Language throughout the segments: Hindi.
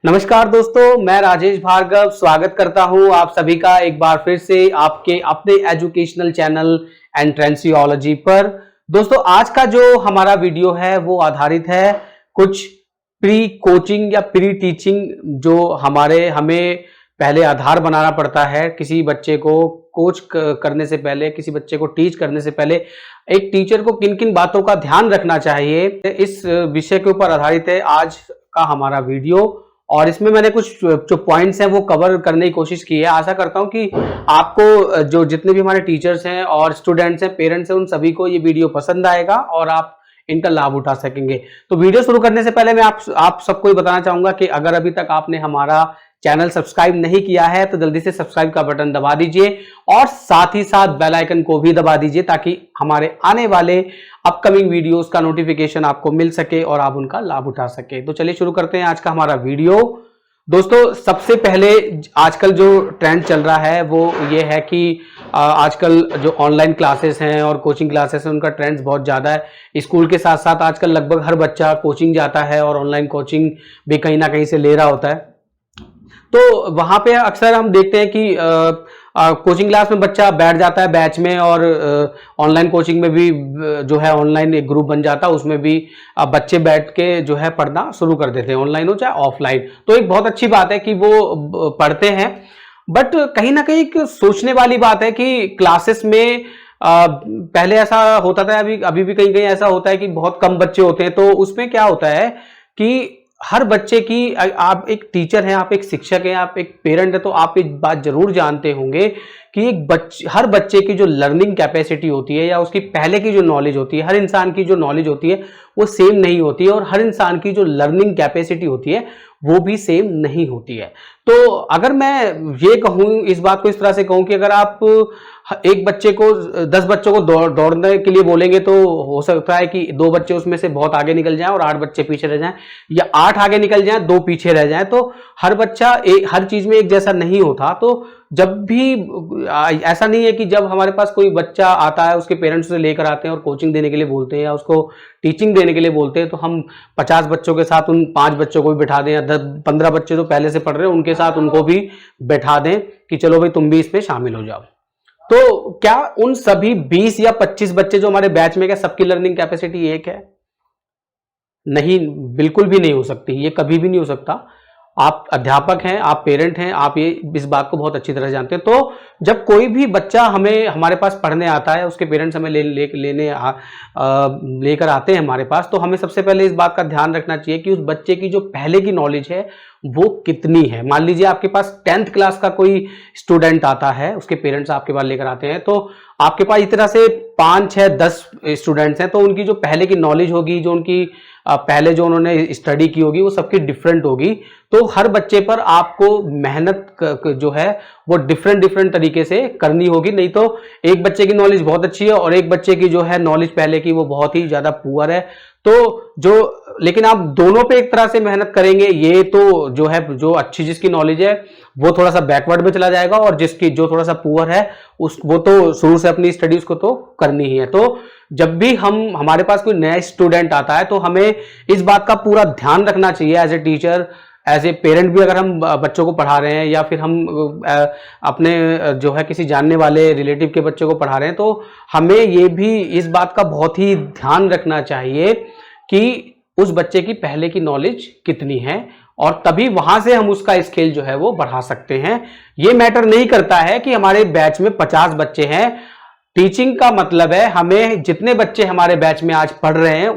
नमस्कार दोस्तों, मैं राजेश भार्गव स्वागत करता हूं आप सभी का एक बार फिर से आपके अपने एजुकेशनल चैनल एंट्रेंसियोलॉजी पर। दोस्तों, आज का जो हमारा वीडियो है वो आधारित है कुछ प्री कोचिंग या प्री टीचिंग जो हमें पहले आधार बनाना पड़ता है किसी बच्चे को कोच करने से पहले, किसी बच्चे को टीच करने से पहले एक टीचर को किन किन बातों का ध्यान रखना चाहिए, इस विषय के ऊपर आधारित है आज का हमारा वीडियो। और इसमें मैंने कुछ जो पॉइंट्स हैं वो कवर करने की कोशिश की है। आशा करता हूं कि आपको जो जितने भी हमारे टीचर्स हैं और स्टूडेंट्स हैं, पेरेंट्स हैं, उन सभी को ये वीडियो पसंद आएगा और आप इनका लाभ उठा सकेंगे। तो वीडियो शुरू करने से पहले मैं आप सबको ये बताना चाहूंगा कि अगर अभी तक आपने हमारा चैनल सब्सक्राइब नहीं किया है तो जल्दी से सब्सक्राइब का बटन दबा दीजिए और साथ ही साथ बेल आइकन को भी दबा दीजिए ताकि हमारे आने वाले अपकमिंग वीडियोस का नोटिफिकेशन आपको मिल सके और आप उनका लाभ उठा सके। तो चलिए शुरू करते हैं आज का हमारा वीडियो। दोस्तों, सबसे पहले आजकल जो ट्रेंड चल रहा है वो ये है कि आजकल जो ऑनलाइन क्लासेस हैं और कोचिंग क्लासेस हैं उनका ट्रेंड बहुत ज़्यादा है। स्कूल के साथ साथ आजकल लगभग हर बच्चा कोचिंग जाता है और ऑनलाइन कोचिंग भी कहीं ना कहीं से ले रहा होता है। तो वहां पे अक्सर हम देखते हैं कि कोचिंग क्लास में बच्चा बैठ जाता है बैच में और ऑनलाइन कोचिंग में भी जो है ऑनलाइन एक ग्रुप बन जाता है, उसमें भी बच्चे बैठ के जो है पढ़ना शुरू कर देते हैं, ऑनलाइन हो चाहे ऑफलाइन। तो एक बहुत अच्छी बात है कि वो पढ़ते हैं, बट कहीं ना कहीं एक सोचने वाली बात है कि क्लासेस में पहले ऐसा होता था, अभी भी कहीं कहीं ऐसा होता है कि बहुत कम बच्चे होते हैं। तो उसमें क्या होता है कि हर बच्चे की, आप एक टीचर हैं, आप एक शिक्षक हैं, आप एक पेरेंट हैं, तो आप एक बात जरूर जानते होंगे कि हर बच्चे की जो लर्निंग कैपेसिटी होती है या उसकी पहले की जो नॉलेज होती है, हर इंसान की जो नॉलेज होती है वो सेम नहीं होती है और हर इंसान की जो लर्निंग कैपेसिटी होती है वो भी सेम नहीं होती है। तो अगर मैं ये कहूँ, इस बात को इस तरह से कहूँ कि अगर आप एक बच्चे को 10 बच्चों को दौड़ने के लिए बोलेंगे तो हो सकता है कि 2 बच्चे उसमें से बहुत आगे निकल जाएं और 8 बच्चे पीछे रह जाएं, या 8 आगे निकल जाएं 2 पीछे रह जाएं। तो हर बच्चा हर चीज में एक जैसा नहीं होता। तो जब भी ऐसा नहीं है कि जब हमारे पास कोई बच्चा आता है, उसके पेरेंट्स उसे लेकर आते हैं और कोचिंग देने के लिए बोलते हैं या उसको टीचिंग देने के लिए बोलते हैं, तो हम 50 बच्चों के साथ उन 5 बच्चों को भी बैठा दें या 10-15 बच्चे जो पहले से पढ़ रहे हैं उनके साथ उनको भी बैठा दें कि चलो भाई तुम भी इसमें शामिल हो जाओ। तो क्या उन सभी 20 या 25 बच्चे जो हमारे बैच में, क्या सबकी लर्निंग कैपेसिटी एक है? नहीं, बिल्कुल भी नहीं हो सकती, ये कभी भी नहीं हो सकता। आप अध्यापक हैं, आप पेरेंट हैं, आप ये इस बात को बहुत अच्छी तरह जानते हैं। तो जब कोई भी बच्चा हमारे पास पढ़ने आता है, उसके पेरेंट्स हमें लेकर आते हैं हमारे पास, तो हमें सबसे पहले इस बात का ध्यान रखना चाहिए कि उस बच्चे की जो पहले की नॉलेज है वो कितनी है। मान लीजिए आपके पास 10th क्लास का कोई स्टूडेंट आता है, उसके पेरेंट्स आपके पास लेकर आते हैं, तो आपके पास इस तरह से 5, 6, 10 स्टूडेंट्स हैं, तो उनकी जो पहले की नॉलेज होगी, जो उनकी पहले जो उन्होंने स्टडी की होगी, वो सबकी डिफरेंट होगी। तो हर बच्चे पर आपको मेहनत जो है वो डिफरेंट तरीके से करनी होगी। नहीं तो एक बच्चे की नॉलेज बहुत अच्छी है और एक बच्चे की जो है नॉलेज पहले की वो बहुत ही ज्यादा पुअर है। लेकिन आप दोनों पे एक तरह से मेहनत करेंगे, ये तो जो है, जो अच्छी जिसकी नॉलेज है वो थोड़ा सा बैकवर्ड में चला जाएगा और जिसकी जो थोड़ा सा पुअर है वो तो शुरू से अपनी स्टडीज को तो करनी ही है। तो जब भी हमारे पास कोई नया स्टूडेंट आता है तो हमें इस बात का पूरा ध्यान रखना चाहिए as a teacher, as a parent भी, अगर हम बच्चों को पढ़ा रहे हैं या फिर हम अपने जो है किसी जानने वाले रिलेटिव के बच्चे को पढ़ा रहे हैं, तो हमें ये भी इस बात का बहुत ही ध्यान रखना चाहिए कि उस बच्चे की पहले की नॉलेज कितनी है और तभी वहां से हम उसका स्केल जो है वो बढ़ा सकते हैं। ये मैटर नहीं करता है कि हमारे बैच में 50 बच्चे हैं। टीचिंग का मतलब है हमें जितने बच्चे हमारे बैच में आज पढ़ रहे हैं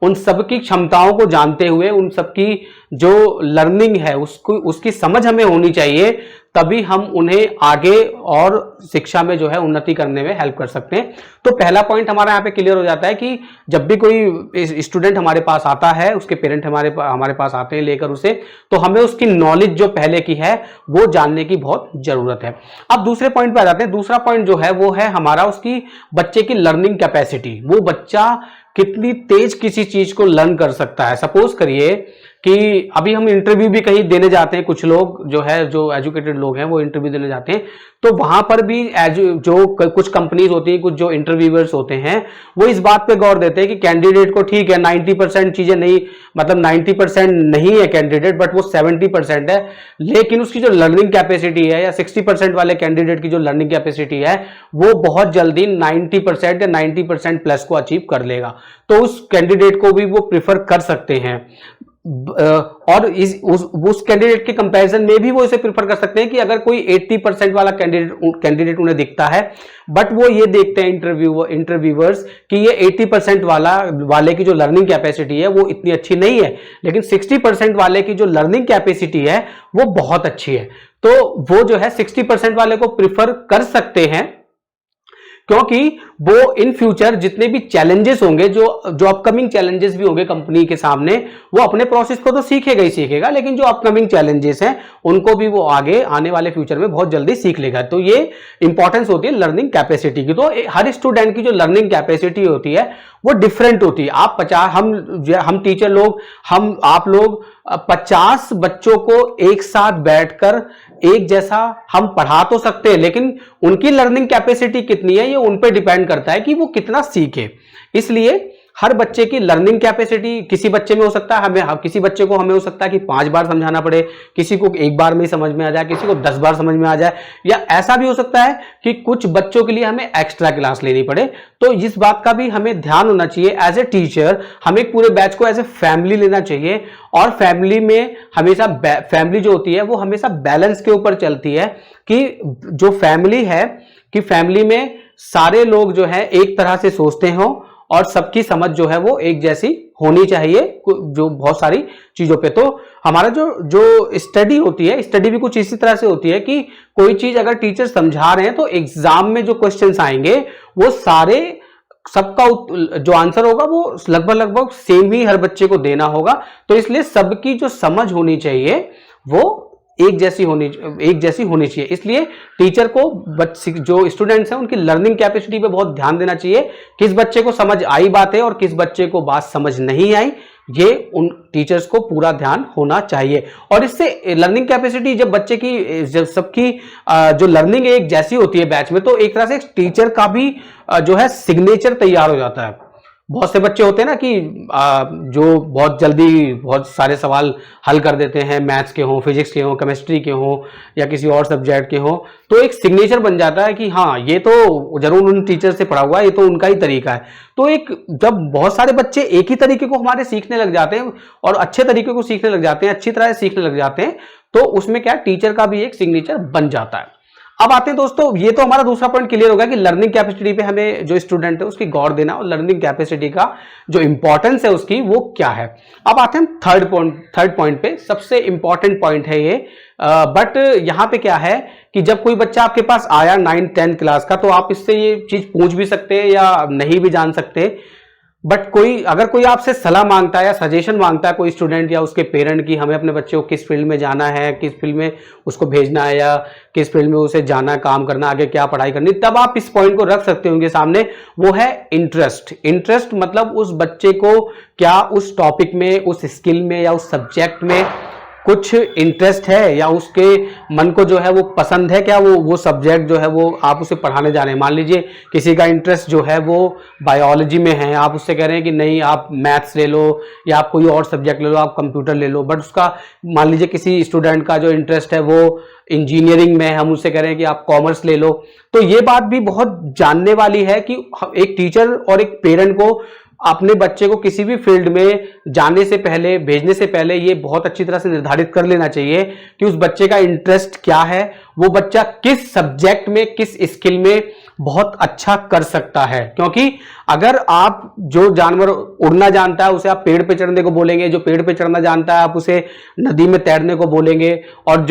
उन सबकी क्षमताओं को जानते हुए, उन सबकी जो लर्निंग है उसकी समझ हमें होनी चाहिए, तभी हम उन्हें आगे और शिक्षा में जो है उन्नति करने में हेल्प कर सकते हैं। तो पहला पॉइंट हमारा यहाँ पे क्लियर हो जाता है कि जब भी कोई स्टूडेंट हमारे पास आता है, उसके पेरेंट हमारे पास आते हैं लेकर उसे, तो हमें उसकी नॉलेज जो पहले की है वो जानने की बहुत जरूरत है। अब दूसरे पॉइंट पे आ जाते हैं। दूसरा पॉइंट जो है वो है हमारा उसकी बच्चे की लर्निंग कैपेसिटी। वो बच्चा कितनी तेज किसी चीज को लर्न कर सकता है। सपोज करिए कि अभी हम इंटरव्यू भी कहीं देने जाते हैं, कुछ लोग जो है, जो एजुकेटेड लोग हैं वो इंटरव्यू देने जाते हैं, तो वहां पर भी जो कुछ कंपनीज होती हैं, कुछ जो इंटरव्यूअर्स होते हैं, वो इस बात पे गौर देते हैं कि कैंडिडेट को ठीक है 90% चीजें नहीं, मतलब 90% नहीं है कैंडिडेट, बट वो 70% है, लेकिन उसकी जो लर्निंग कैपेसिटी है, या 60% वाले कैंडिडेट की जो लर्निंग कैपेसिटी है, वो बहुत जल्दी 90% या 90% प्लस को अचीव कर लेगा। तो उस कैंडिडेट को भी वो प्रिफर कर सकते हैं, और उस कैंडिडेट के कंपैरिजन में भी वो इसे प्रिफर कर सकते हैं कि अगर कोई 80% वाला कैंडिडेट उन्हें दिखता है, बट वो ये देखते हैं इंटरव्यूअर्स कि ये 80% वाले की जो लर्निंग कैपेसिटी है वो इतनी अच्छी नहीं है, लेकिन 60% वाले की जो लर्निंग कैपेसिटी है वो बहुत अच्छी है, तो वो जो है 60% वाले को प्रिफर कर सकते हैं, क्योंकि वो इन फ्यूचर जितने भी चैलेंजेस होंगे, जो अपकमिंग चैलेंजेस भी होंगे कंपनी के सामने, वो अपने प्रोसेस को तो सीखेगा ही सीखेगा, लेकिन जो अपकमिंग चैलेंजेस हैं उनको भी वो आगे आने वाले फ्यूचर में बहुत जल्दी सीख लेगा। तो ये इंपॉर्टेंस होती है लर्निंग कैपेसिटी की। तो हर स्टूडेंट की जो लर्निंग कैपेसिटी होती है वो डिफरेंट होती है। आप 50 हम टीचर लोग, आप लोग 50 बच्चों को एक साथ बैठकर एक जैसा हम पढ़ा तो सकते हैं, लेकिन उनकी लर्निंग कैपेसिटी कितनी है ये उन पे डिपेंड करता है कि वो कितना सीखे। इसलिए हर बच्चे की लर्निंग कैपेसिटी किसी बच्चे में हो सकता है, किसी बच्चे को हमें हो सकता है कि 5 बार समझाना पड़े, किसी को एक बार में ही समझ में आ जाए, किसी को 10 बार समझ में आ जाए, या ऐसा भी हो सकता है कि कुछ बच्चों के लिए हमें एक्स्ट्रा क्लास लेनी पड़े। तो इस बात का भी हमें ध्यान होना चाहिए। एज ए टीचर हमें पूरे बैच को एज ए फैमिली लेना चाहिए, और फैमिली में हमेशा फैमिली जो होती है वो हमेशा बैलेंस के ऊपर चलती है, कि जो फैमिली है, कि फैमिली में सारे लोग जो है एक तरह से सोचते हो, और सबकी समझ जो है वो एक जैसी होनी चाहिए, जो बहुत सारी चीजों पे। तो हमारा जो स्टडी होती है, स्टडी भी कुछ इसी तरह से होती है कि कोई चीज अगर टीचर समझा रहे हैं तो एग्जाम में जो क्वेश्चंस आएंगे वो सारे, सबका जो आंसर होगा वो लगभग सेम ही हर बच्चे को देना होगा। तो इसलिए सबकी जो समझ होनी चाहिए वो एक जैसी होनी चाहिए। इसलिए टीचर को जो स्टूडेंट्स हैं उनकी लर्निंग कैपेसिटी पे बहुत ध्यान देना चाहिए, किस बच्चे को समझ आई बातें और किस बच्चे को बात समझ नहीं आई, ये उन टीचर्स को पूरा ध्यान होना चाहिए। और इससे लर्निंग कैपेसिटी, जब सबकी जो लर्निंग एक जैसी होती है बैच में, तो एक तरह से टीचर का भी जो है सिग्नेचर तैयार हो जाता है। बहुत से बच्चे होते हैं ना कि जो बहुत जल्दी बहुत सारे सवाल हल कर देते हैं, मैथ्स के हों, फिजिक्स के हों, केमिस्ट्री के हों, या किसी और सब्जेक्ट के हों, तो एक सिग्नेचर बन जाता है कि हाँ ये तो जरूर उन टीचर से पढ़ा हुआ है, ये तो उनका ही तरीका है। तो जब बहुत सारे बच्चे एक ही तरीके को हमारे सीखने लग जाते हैं और अच्छे तरीके को सीखने लग जाते हैं, अच्छी तरह से सीखने लग जाते हैं, तो उसमें क्या टीचर का भी एक सिग्नेचर बन जाता है। अब आते हैं दोस्तों, ये तो हमारा दूसरा पॉइंट क्लियर होगा कि लर्निंग कैपेसिटी पे हमें जो स्टूडेंट है उसकी गौर देना, और लर्निंग कैपेसिटी का जो इंपॉर्टेंस है उसकी वो क्या है। अब आते हैं थर्ड पॉइंट पे। सबसे इंपॉर्टेंट पॉइंट है ये, बट यहां पे क्या है कि जब कोई बच्चा आपके पास आया 9th-10th क्लास का, तो आप इससे ये चीज पूछ भी सकते हैं या नहीं भी जान सकते, बट अगर कोई आपसे सलाह मांगता है या सजेशन मांगता है, कोई स्टूडेंट या उसके पेरेंट की हमें अपने बच्चे को किस फील्ड में जाना है, किस फील्ड में उसको भेजना है, या किस फील्ड में उसे जाना है, काम करना, आगे क्या पढ़ाई करनी, तब आप इस पॉइंट को रख सकते हो उनके सामने। वो है इंटरेस्ट मतलब उस बच्चे को क्या उस टॉपिक में, उस स्किल में या उस सब्जेक्ट में कुछ इंटरेस्ट है, या उसके मन को जो है वो पसंद है, क्या वो सब्जेक्ट जो है वो आप उसे पढ़ाने जा रहे हैं। मान लीजिए किसी का इंटरेस्ट जो है वो बायोलॉजी में है, आप उससे कह रहे हैं कि नहीं आप मैथ्स ले लो या आप कोई और सब्जेक्ट ले लो, आप कंप्यूटर ले लो, बट उसका मान लीजिए किसी स्टूडेंट का जो इंटरेस्ट है वो इंजीनियरिंग में है, हम उससे कह रहे हैं कि आप कॉमर्स ले लो। तो ये बात भी बहुत जानने वाली है कि एक टीचर और एक पेरेंट को अपने बच्चे को किसी भी फील्ड में जाने से पहले, भेजने से पहले, ये बहुत अच्छी तरह से निर्धारित कर लेना चाहिए कि उस बच्चे का इंटरेस्ट क्या है, वो बच्चा किस सब्जेक्ट में, किस स्किल में बहुत अच्छा कर सकता है। क्योंकि अगर आप जो जानवर उड़ना जानता है उसे आप पेड़ पे चढ़ने को बोलेंगे, जो पेड़ पे चढ़ना जानता है आप उसे नदी में तैरने को बोलेंगे, और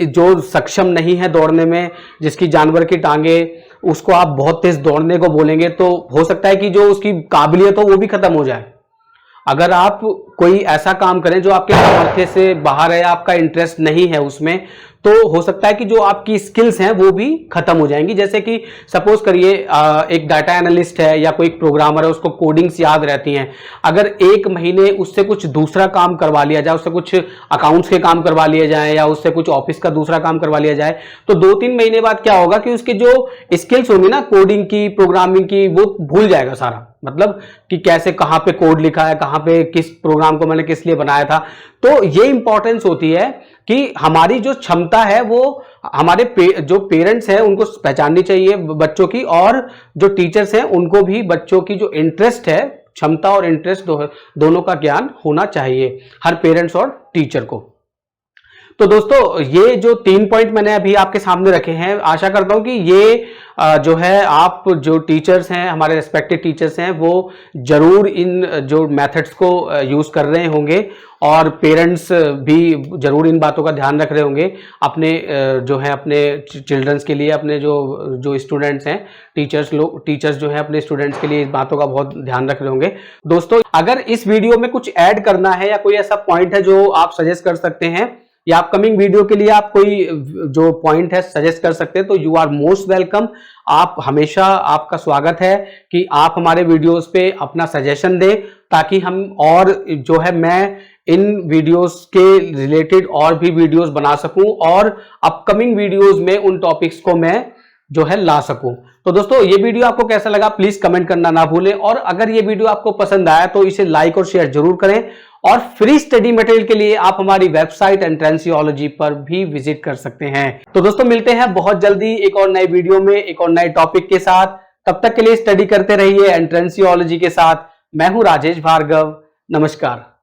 जो सक्षम नहीं है दौड़ने में, जिसकी जानवर की टांगे, उसको आप बहुत तेज दौड़ने को बोलेंगे, तो हो सकता है कि जो उसकी काबिलियत हो वो भी खत्म हो जाए। अगर आप कोई ऐसा काम करें जो आपके सामर्थ्य से बाहर है, आपका इंटरेस्ट नहीं है उसमें, तो हो सकता है कि जो आपकी स्किल्स हैं वो भी खत्म हो जाएंगी। जैसे कि सपोज करिए एक डाटा एनालिस्ट है या कोई प्रोग्रामर है, उसको कोडिंग्स याद रहती हैं, अगर एक महीने उससे कुछ दूसरा काम करवा लिया जाए, उससे कुछ अकाउंट्स के काम करवा लिए जाए या उससे कुछ ऑफिस का दूसरा काम करवा लिया जाए, तो 2-3 महीने बाद क्या होगा कि उसके जो स्किल्स होंगी ना कोडिंग की, प्रोग्रामिंग की, वो भूल जाएगा सारा। मतलब कि कैसे कहां पे कोड लिखा है, कहां पे किस प्रोग्राम को मैंने किस लिए बनाया था। तो ये इंपॉर्टेंस होती है कि हमारी जो क्षमता है वो हमारे जो पेरेंट्स हैं उनको पहचाननी चाहिए बच्चों की, और जो टीचर्स हैं उनको भी बच्चों की जो इंटरेस्ट है, क्षमता और इंटरेस्ट दोनों का ज्ञान होना चाहिए हर पेरेंट्स और टीचर को। तो दोस्तों ये जो 3 पॉइंट मैंने अभी आपके सामने रखे हैं, आशा करता हूं कि ये जो है आप जो टीचर्स हैं, हमारे रिस्पेक्टेड टीचर्स हैं, वो जरूर इन जो मेथड्स को यूज कर रहे होंगे, और पेरेंट्स भी जरूर इन बातों का ध्यान रख रहे होंगे अपने जो है अपने चिल्ड्रंस के लिए, अपने जो स्टूडेंट्स हैं, टीचर्स जो है अपने स्टूडेंट्स के लिए इस बातों का बहुत ध्यान रख रहे होंगे। दोस्तों अगर इस वीडियो में कुछ ऐड करना है या कोई ऐसा पॉइंट है जो आप सजेस्ट कर सकते हैं, या अपकमिंग वीडियो के लिए आप कोई जो पॉइंट है सजेस्ट कर सकते हैं, तो यू आर मोस्ट वेलकम। आप हमेशा, आपका स्वागत है कि आप हमारे वीडियोस पे अपना सजेशन दें, ताकि हम और जो है मैं इन वीडियोस के रिलेटेड और भी वीडियोस बना सकूं और अपकमिंग वीडियोस में उन टॉपिक्स को मैं जो है ला सकूं। तो दोस्तों ये वीडियो आपको कैसा लगा प्लीज कमेंट करना ना भूलें, और अगर ये वीडियो आपको पसंद आया तो इसे लाइक और शेयर जरूर करें, और फ्री स्टडी मटेरियल के लिए आप हमारी वेबसाइट एंट्रेंसियोलॉजी पर भी विजिट कर सकते हैं। तो दोस्तों मिलते हैं बहुत जल्दी एक और नए वीडियो में एक और नए टॉपिक के साथ। तब तक के लिए स्टडी करते रहिए एंट्रेंसियोलॉजी के साथ। मैं हूं राजेश भार्गव, नमस्कार।